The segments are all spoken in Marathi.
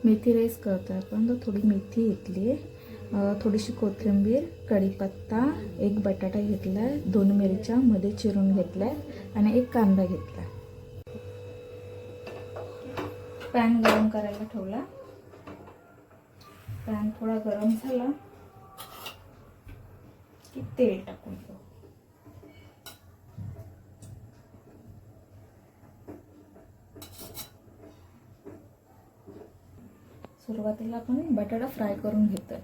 मेथी राईस करतो आपण. तर थोडी मेथी घेतली, थोडीशी कोथिंबीर, कढीपत्ता, एक बटाटा घेतला आहे, 2 मिरच्या मध्ये चिरून घेतल्या आणि एक कांदा घेतला. पॅन गरम करायला ठेवला. पॅन थोडा गरम झाला की तेल टाकून घेऊ. सुरुवातीला आपण बटाटा फ्राय करून घेतोय.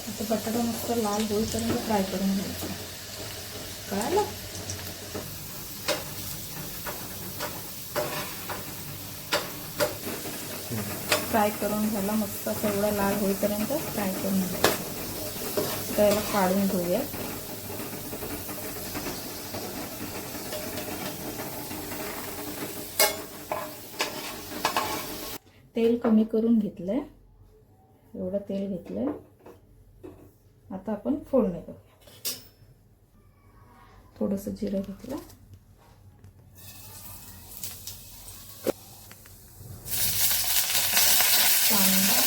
आता बटाटा मस्त लाल होईपर्यंत फ्राय करून घ्यायचा. कळालं? फ्राय करून झाला मस्त. असं एवढा लाल होईपर्यंत फ्राय करून घ्यायचं. तर याला काढून घेऊया. तेल कमी करून घेतलंय. एवढं तेल घेतलंय. आता आपण फोडणी करूया. थोडंसं जिरं घेतलं, कांदा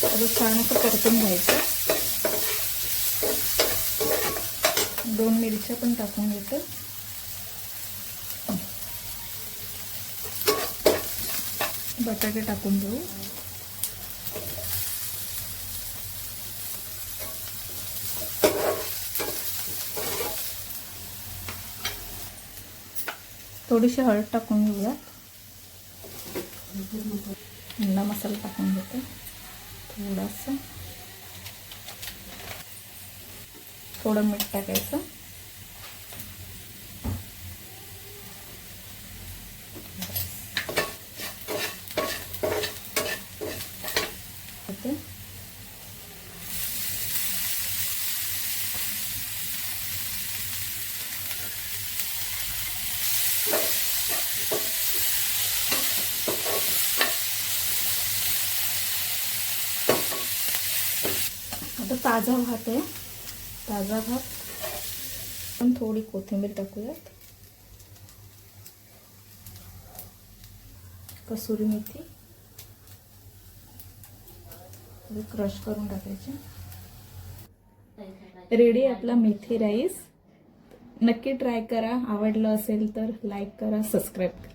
सगळं छान असं परतून घ्यायचं. 2 मिरच्या पण टाकून घेतो. बटाटे टाकून देऊ. थोडीशी हळद टाकून घेऊया. अंडा मसाला टाकून घेतो थोडासा. थोडं मीठ टाकायचं. आता ताजा भात आहे. ताजा भात पण थोडी कोथिंबीर टाकूयात. कसुरी मेथी क्रश करून टाकायची. रेडी आपला मेथी राईस. नक्की ट्राय करा. आवडलं असेल तर लाईक करा, सबस्क्राईब करा.